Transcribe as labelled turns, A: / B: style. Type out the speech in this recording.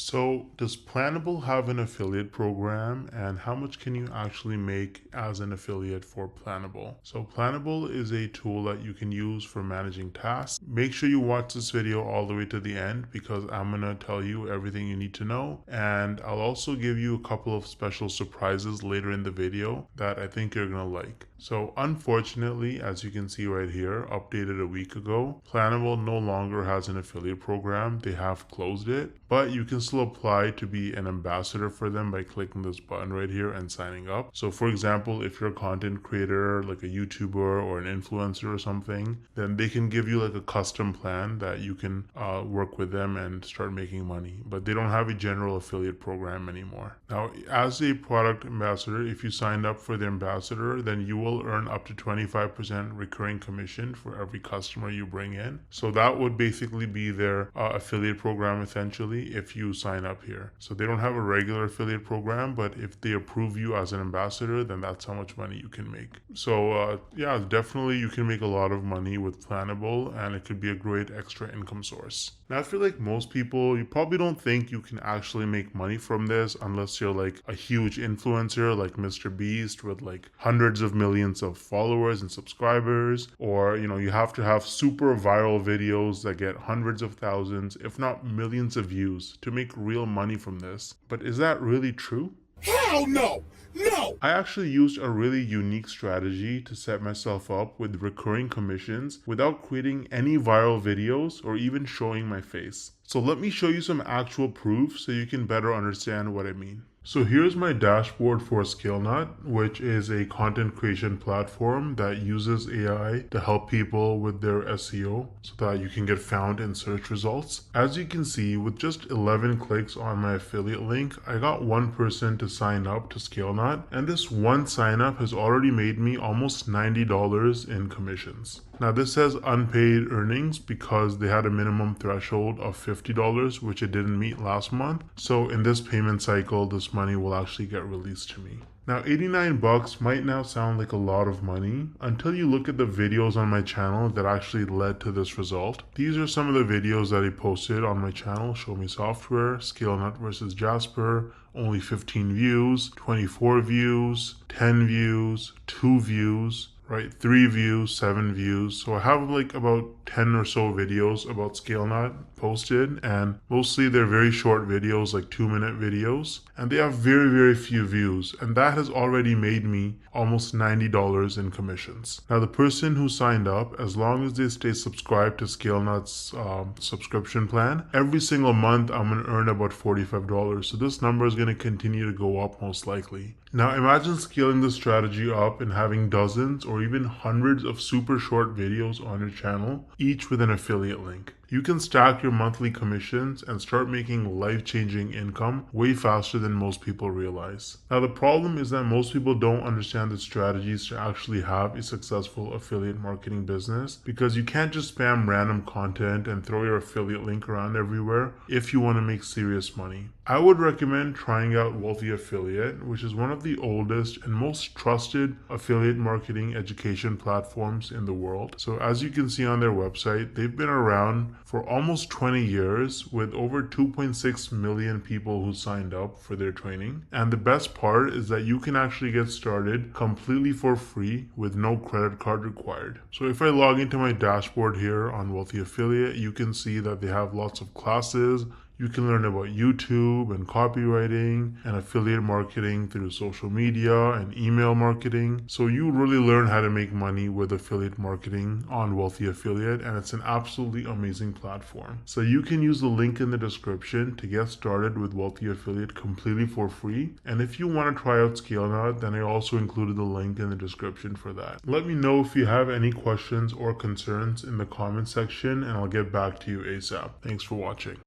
A: So does Planable have an affiliate program, and how much can you actually make as an affiliate for Planable? So Planable is a tool that you can use for managing tasks. Make sure you watch this video all the way to the end because I'm going to tell you everything you need to know, and I'll also give you a couple of special surprises later in the video that I think you're going to like. So unfortunately, as you can see right here, updated a week ago, Planable no longer has an affiliate program. They have closed it, but you can still apply to be an ambassador for them by clicking this button right here and signing up. So for example, if you're a content creator, like a YouTuber or an influencer or something, then they can give you like a custom plan that you can work with them and start making money. But they don't have a general affiliate program anymore. Now, as a product ambassador, if you signed up for the ambassador, then you will earn up to 25% recurring commission for every customer you bring in. So that would basically be their affiliate program essentially if you sign up here. So they don't have a regular affiliate program, but if they approve you as an ambassador, then that's how much money you can make. So yeah, definitely you can make a lot of money with Planable, and it could be a great extra income source. Now, I feel like most people, you probably don't think you can actually make money from this unless you're like a huge influencer like Mr. Beast with like hundreds of millions of followers and subscribers, or you have to have super viral videos that get hundreds of thousands, if not millions of views to make real money from this. But is that really true?
B: Hell no! No!
A: I actually used a really unique strategy to set myself up with recurring commissions without creating any viral videos or even showing my face. So let me show you some actual proof so you can better understand what I mean. So here's my dashboard for ScaleNut, which is a content creation platform that uses AI to help people with their SEO so that you can get found in search results. As you can see, with just 11 clicks on my affiliate link, I got one person to sign up to ScaleNut, and this one sign up has already made me almost $90 in commissions. Now this says unpaid earnings because they had a minimum threshold of $50, which it didn't meet last month. So in this payment cycle, this money will actually get released to me. Now 89 bucks might now sound like a lot of money until you look at the videos on my channel that actually led to this result. These are some of the videos that I posted on my channel: Show Me Software, ScaleNut versus Jasper, only 15 views, 24 views, 10 views, 2 views, right? 3 views, 7 views. So I have like about 10 or so videos about ScaleNut posted, and mostly they're very short videos, like 2-minute videos, and they have very few views, and that has already made me almost $90 in commissions. Now the person who signed up, as long as they stay subscribed to ScaleNut's subscription plan, every single month I'm going to earn about $45. So this number is going to continue to go up most likely. Now imagine scaling this strategy up and having dozens or even hundreds of super short videos on your channel, each with an affiliate link. You can stack your monthly commissions and start making life-changing income way faster than most people realize. Now the problem is that most people don't understand the strategies to actually have a successful affiliate marketing business, because you can't just spam random content and throw your affiliate link around everywhere if you want to make serious money. I would recommend trying out Wealthy Affiliate, which is one of the oldest and most trusted affiliate marketing education platforms in the world. So as you can see on their website, they've been around for almost 20 years with over 2.6 million people who signed up for their training. And the best part is that you can actually get started completely for free with no credit card required. So if I log into my dashboard here on Wealthy Affiliate, you can see that they have lots of classes. You can learn about YouTube and copywriting and affiliate marketing through social media and email marketing. So you really learn how to make money with affiliate marketing on Wealthy Affiliate, and it's an absolutely amazing platform. So you can use the link in the description to get started with Wealthy Affiliate completely for free. And if you want to try out ScaleNut, then I also included the link in the description for that. Let me know if you have any questions or concerns in the comment section, and I'll get back to you ASAP. Thanks for watching.